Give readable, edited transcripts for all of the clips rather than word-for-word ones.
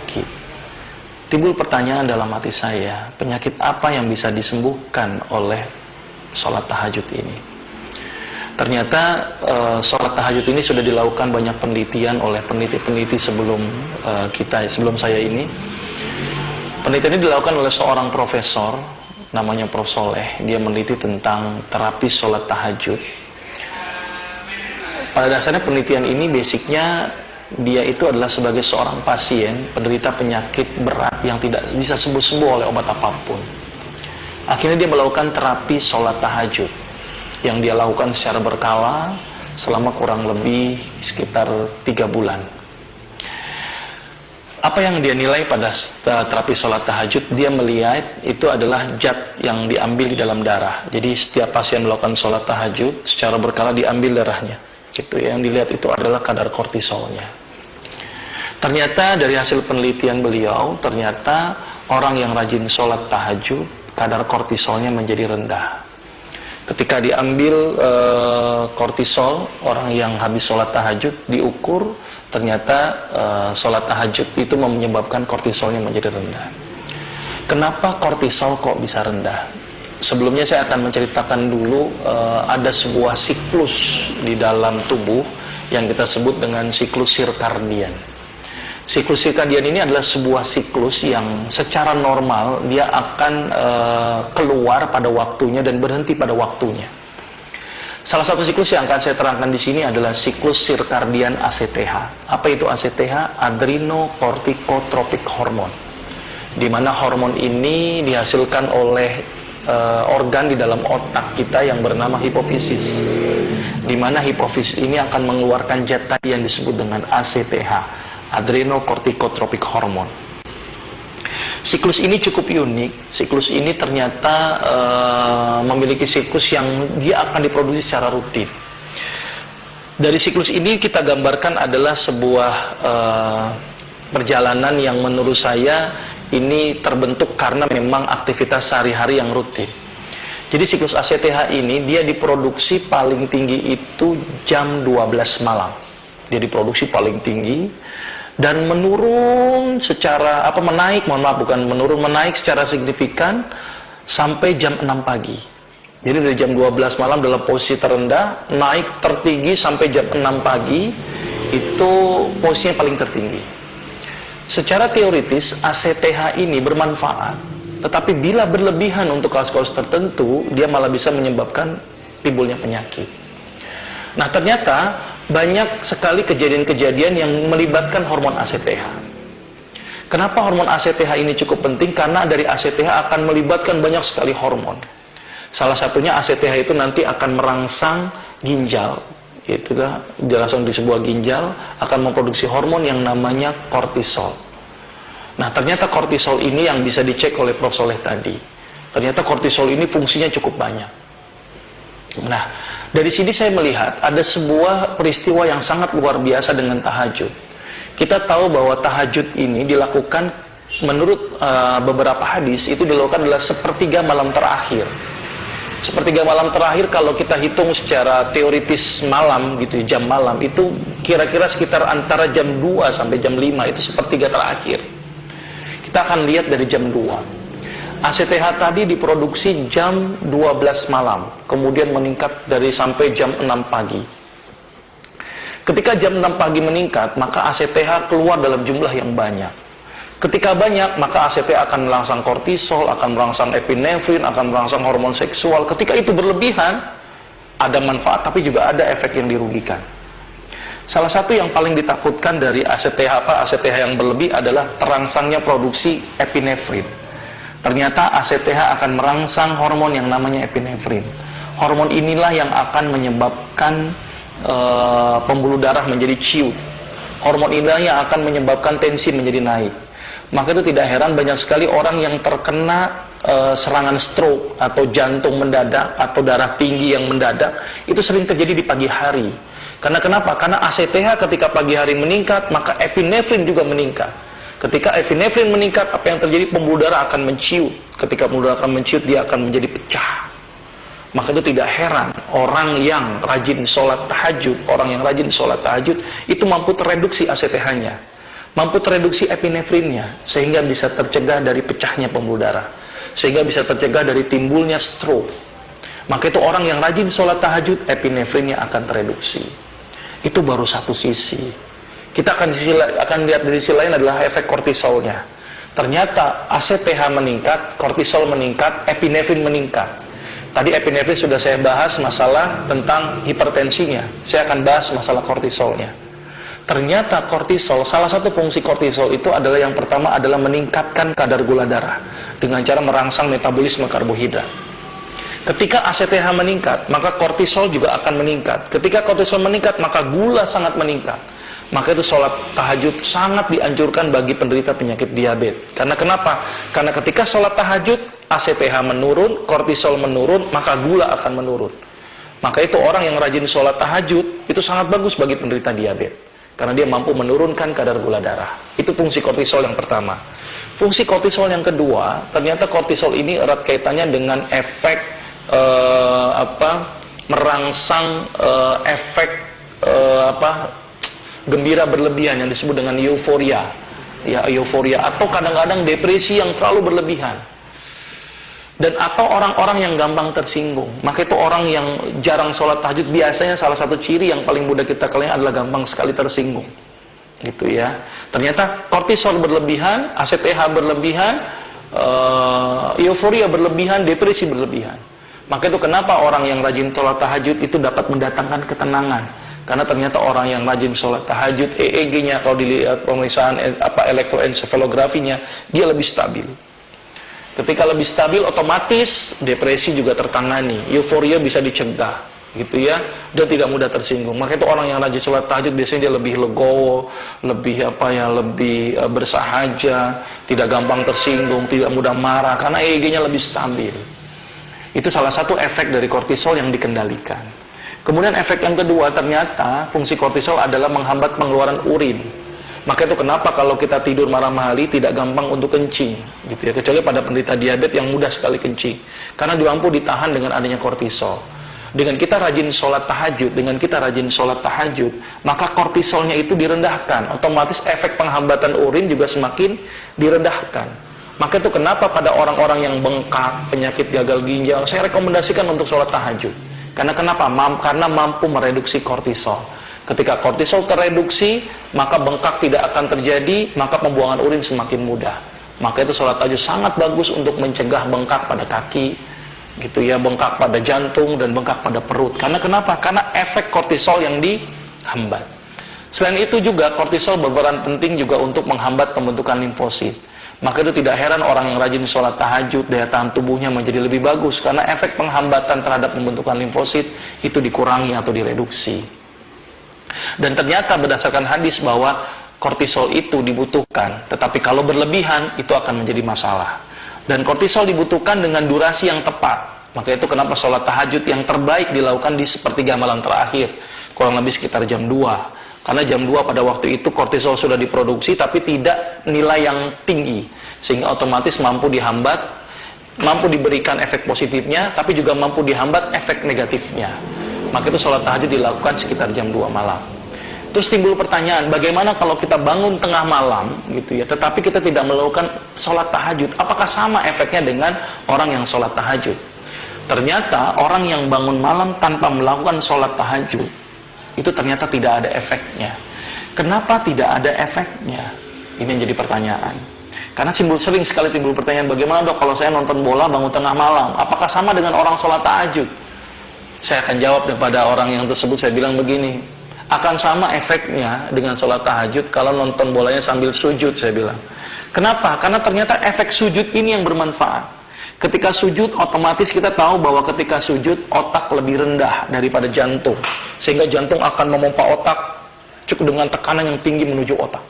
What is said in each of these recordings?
penyakit. Timbul pertanyaan dalam hati saya, penyakit apa yang bisa disembuhkan oleh sholat tahajud ini? Ternyata sholat tahajud ini sudah dilakukan banyak penelitian oleh peneliti-peneliti sebelum saya ini. Penelitian ini dilakukan oleh seorang profesor, namanya Prof. Soleh. Dia meneliti tentang terapi sholat tahajud. Pada dasarnya penelitian ini basicnya dia itu adalah sebagai seorang pasien penderita penyakit berat yang tidak bisa sembuh-sembuh oleh obat apapun. Akhirnya dia melakukan terapi sholat tahajud yang dia lakukan secara berkala selama kurang lebih sekitar 3 bulan. Apa yang dia nilai pada terapi sholat tahajud? Dia melihat itu adalah zat yang diambil di dalam darah. Jadi setiap pasien melakukan sholat tahajud secara berkala diambil darahnya. Gitu, yang dilihat itu adalah kadar kortisolnya. Ternyata dari hasil penelitian beliau, ternyata orang yang rajin sholat tahajud, kadar kortisolnya menjadi rendah. Ketika diambil kortisol, orang yang habis sholat tahajud diukur, ternyata sholat tahajud itu menyebabkan kortisolnya menjadi rendah. Kenapa kortisol kok bisa rendah? Sebelumnya saya akan menceritakan dulu ada sebuah siklus di dalam tubuh yang kita sebut dengan siklus sirkadian. Siklus sirkadian ini adalah sebuah siklus yang secara normal dia akan keluar pada waktunya dan berhenti pada waktunya. Salah satu siklus yang akan saya terangkan di sini adalah siklus sirkadian ACTH. Apa itu ACTH? Adrenocorticotropic hormone. Di mana hormon ini dihasilkan oleh organ di dalam otak kita yang bernama hipofisis. Di mana hipofisis ini akan mengeluarkan zat tadi yang disebut dengan ACTH, adrenocorticotropic hormone. Siklus ini cukup unik. Siklus ini ternyata memiliki siklus yang dia akan diproduksi secara rutin. Dari siklus ini kita gambarkan adalah sebuah perjalanan yang menurut saya ini terbentuk karena memang aktivitas sehari-hari yang rutin. Jadi siklus ACTH ini dia diproduksi paling tinggi itu jam 12 malam. Dia diproduksi paling tinggi dan menurun secara menaik secara signifikan sampai jam 6 pagi. Jadi dari jam 12 malam dalam posisi terendah, naik tertinggi sampai jam 6 pagi, itu posisinya paling tertinggi. Secara teoritis ACTH ini bermanfaat, tetapi bila berlebihan untuk kasus-kasus tertentu, dia malah bisa menyebabkan timbulnya penyakit. Nah, ternyata banyak sekali kejadian-kejadian yang melibatkan hormon ACTH. Kenapa hormon ACTH ini cukup penting? Karena dari ACTH akan melibatkan banyak sekali hormon. Salah satunya ACTH itu nanti akan merangsang ginjal. Itu langsung di sebuah ginjal akan memproduksi hormon yang namanya kortisol. Nah, ternyata kortisol ini yang bisa dicek oleh Prof. Soleh tadi. Ternyata kortisol ini fungsinya cukup banyak. Nah, dari sini saya melihat ada sebuah peristiwa yang sangat luar biasa dengan tahajud. Kita tahu bahwa tahajud ini dilakukan menurut beberapa hadis itu dilakukan adalah sepertiga malam terakhir. Sepertiga malam terakhir kalau kita hitung secara teoritis malam gitu, jam malam itu kira-kira sekitar antara jam 2 sampai jam 5 itu sepertiga terakhir. Kita akan lihat dari jam 2. ACTH tadi diproduksi jam 12 malam, kemudian meningkat dari sampai jam 6 pagi. Ketika jam 6 pagi meningkat, maka ACTH keluar dalam jumlah yang banyak. Ketika banyak, maka ACTH akan merangsang kortisol, akan merangsang epinefrin, akan merangsang hormon seksual. Ketika itu berlebihan, ada manfaat tapi juga ada efek yang dirugikan. Salah satu yang paling ditakutkan dari ACTH yang berlebih adalah terangsangnya produksi epinefrin. Ternyata ACTH akan merangsang hormon yang namanya epinefrin. Hormon inilah yang akan menyebabkan pembuluh darah menjadi ciut. Hormon inilah yang akan menyebabkan tensi menjadi naik. Maka itu tidak heran banyak sekali orang yang terkena serangan stroke atau jantung mendadak atau darah tinggi yang mendadak itu sering terjadi di pagi hari. Karena kenapa? Karena ACTH ketika pagi hari meningkat, maka epinefrin juga meningkat. Ketika epinefrin meningkat, apa yang terjadi? Pembuluh darah akan menciut. Ketika pembuluh darah akan menciut, dia akan menjadi pecah. Maka itu tidak heran orang yang rajin sholat tahajud, itu mampu tereduksi ACTH-nya. mampu tereduksi epinefrinnya, sehingga bisa tercegah dari pecahnya pembuluh darah, sehingga bisa tercegah dari timbulnya stroke. Maka itu orang yang rajin sholat tahajud, epinefrinnya akan tereduksi. Itu baru satu sisi. Kita akan lihat dari sisi lain adalah efek kortisolnya. Ternyata ACTH meningkat, kortisol meningkat, epinefrin meningkat. Tadi epinefrin sudah saya bahas masalah tentang hipertensinya. Saya akan bahas masalah kortisolnya. Ternyata kortisol, salah satu fungsi kortisol itu adalah yang pertama adalah meningkatkan kadar gula darah dengan cara merangsang metabolisme karbohidrat. Ketika ACTH meningkat, maka kortisol juga akan meningkat. Ketika kortisol meningkat, maka gula sangat meningkat. Maka itu sholat tahajud sangat dianjurkan bagi penderita penyakit diabetes. Karena kenapa? Karena ketika sholat tahajud, ACTH menurun, kortisol menurun, maka gula akan menurun. Maka itu orang yang rajin sholat tahajud, itu sangat bagus bagi penderita diabetes. Karena dia mampu menurunkan kadar gula darah. Itu fungsi kortisol yang pertama. Fungsi kortisol yang kedua, ternyata kortisol ini erat kaitannya dengan efek merangsang efek gembira berlebihan yang disebut dengan euforia. Ya, euforia atau kadang-kadang depresi yang terlalu berlebihan. Dan atau orang-orang yang gampang tersinggung. Maka itu orang yang jarang sholat tahajud, biasanya salah satu ciri yang paling mudah kita kelihatan adalah gampang sekali tersinggung. Gitu ya. Ternyata kortisol berlebihan, ACTH berlebihan, euforia berlebihan, depresi berlebihan. Maka itu kenapa orang yang rajin sholat tahajud itu dapat mendatangkan ketenangan. Karena ternyata orang yang rajin sholat tahajud, EEG-nya kalau dilihat pemeriksaan elektroensefalografinya, dia lebih stabil. Ketika lebih stabil, otomatis depresi juga tertangani, euforia bisa dicegah, gitu ya, dan tidak mudah tersinggung. Maka itu orang yang rajin sholat tahajud biasanya dia lebih legowo, lebih lebih bersahaja, tidak gampang tersinggung, tidak mudah marah, karena EEG-nya lebih stabil. Itu salah satu efek dari kortisol yang dikendalikan. Kemudian efek yang kedua, ternyata fungsi kortisol adalah menghambat pengeluaran urin. Maka itu kenapa kalau kita tidur malam hari tidak gampang untuk kencing, gitu ya, kecuali pada penderita diabetes yang mudah sekali kencing, karena dia mampu ditahan dengan adanya kortisol. Dengan kita rajin sholat tahajud, maka kortisolnya itu direndahkan, otomatis efek penghambatan urin juga semakin direndahkan. Maka itu kenapa pada orang-orang yang bengkak, penyakit gagal ginjal, saya rekomendasikan untuk sholat tahajud. Karena kenapa? Karena mampu mereduksi kortisol. Ketika kortisol tereduksi, maka bengkak tidak akan terjadi, maka pembuangan urin semakin mudah. Maka itu sholat tahajud sangat bagus untuk mencegah bengkak pada kaki, gitu ya, bengkak pada jantung dan bengkak pada perut. Karena kenapa? Karena efek kortisol yang dihambat. Selain itu juga kortisol berperan penting juga untuk menghambat pembentukan limfosit. Maka itu tidak heran orang yang rajin sholat tahajud, daya tahan tubuhnya menjadi lebih bagus karena efek penghambatan terhadap pembentukan limfosit itu dikurangi atau direduksi. Dan ternyata berdasarkan hadis bahwa kortisol itu dibutuhkan, tetapi kalau berlebihan itu akan menjadi masalah. Dan kortisol dibutuhkan dengan durasi yang tepat. Maka itu kenapa sholat tahajud yang terbaik dilakukan di sepertiga malam terakhir, kurang lebih sekitar jam 2. Karena jam 2 pada waktu itu kortisol sudah diproduksi tapi tidak nilai yang tinggi, sehingga otomatis mampu dihambat, mampu diberikan efek positifnya, tapi juga mampu dihambat efek negatifnya. Maka itu sholat tahajud dilakukan sekitar jam 2 malam. Terus timbul pertanyaan, bagaimana kalau kita bangun tengah malam, gitu ya, tetapi kita tidak melakukan sholat tahajud? Apakah sama efeknya dengan orang yang sholat tahajud? Ternyata orang yang bangun malam tanpa melakukan sholat tahajud, itu ternyata tidak ada efeknya. Kenapa tidak ada efeknya? Ini yang jadi pertanyaan. Karena sering sekali timbul pertanyaan, bagaimana dok kalau saya nonton bola bangun tengah malam? Apakah sama dengan orang sholat tahajud? Saya akan jawab kepada orang yang tersebut, saya bilang begini, akan sama efeknya dengan sholat tahajud kalau nonton bolanya sambil sujud, saya bilang. Kenapa? Karena ternyata efek sujud ini yang bermanfaat. Ketika sujud, otomatis kita tahu bahwa ketika sujud, otak lebih rendah daripada jantung. Sehingga jantung akan memompa otak cukup dengan tekanan yang tinggi menuju otak.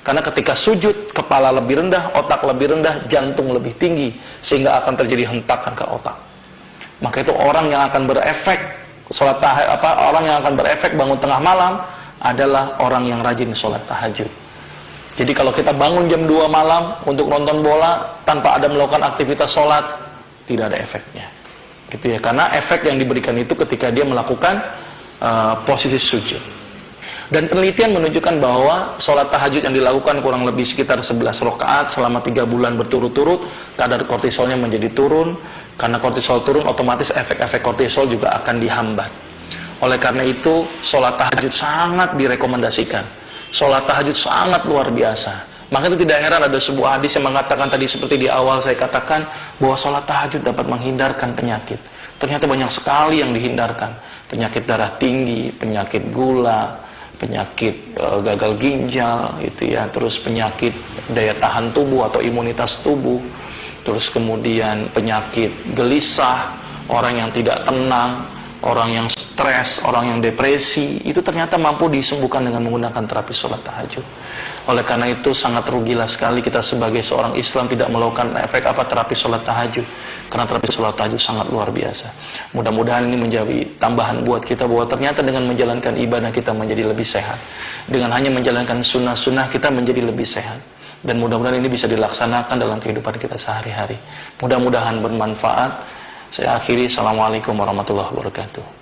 Karena ketika sujud, kepala lebih rendah, otak lebih rendah, jantung lebih tinggi. Sehingga akan terjadi hentakan ke otak. Maka itu orang yang akan berefek orang yang akan berefek bangun tengah malam adalah orang yang rajin sholat tahajud. Jadi kalau kita bangun jam 2 malam untuk nonton bola tanpa ada melakukan aktivitas sholat, tidak ada efeknya. Gitu ya, karena efek yang diberikan itu ketika dia melakukan posisi sujud. Dan penelitian menunjukkan bahwa sholat tahajud yang dilakukan kurang lebih sekitar 11 rakaat selama 3 bulan berturut-turut, kadar kortisolnya menjadi turun. Karena kortisol turun, otomatis efek-efek kortisol juga akan dihambat. Oleh karena itu, sholat tahajud sangat direkomendasikan. Sholat tahajud sangat luar biasa. Maka itu tidak heran ada sebuah hadis yang mengatakan tadi seperti di awal saya katakan, bahwa sholat tahajud dapat menghindarkan penyakit. Ternyata banyak sekali yang dihindarkan. Penyakit darah tinggi, penyakit gula, penyakit gagal ginjal, gitu ya. Terus penyakit daya tahan tubuh atau imunitas tubuh. Terus kemudian penyakit gelisah, orang yang tidak tenang, orang yang stres, orang yang depresi, itu ternyata mampu disembuhkan dengan menggunakan terapi sholat tahajud. Oleh karena itu sangat rugilah sekali kita sebagai seorang Islam tidak melakukan efek terapi sholat tahajud. Karena terapi sholat tahajud sangat luar biasa. Mudah-mudahan ini menjadi tambahan buat kita bahwa ternyata dengan menjalankan ibadah kita menjadi lebih sehat. Dengan hanya menjalankan sunnah-sunnah kita menjadi lebih sehat. Dan mudah-mudahan ini bisa dilaksanakan dalam kehidupan kita sehari-hari. Mudah-mudahan bermanfaat. Saya akhiri. Assalamualaikum warahmatullahi wabarakatuh.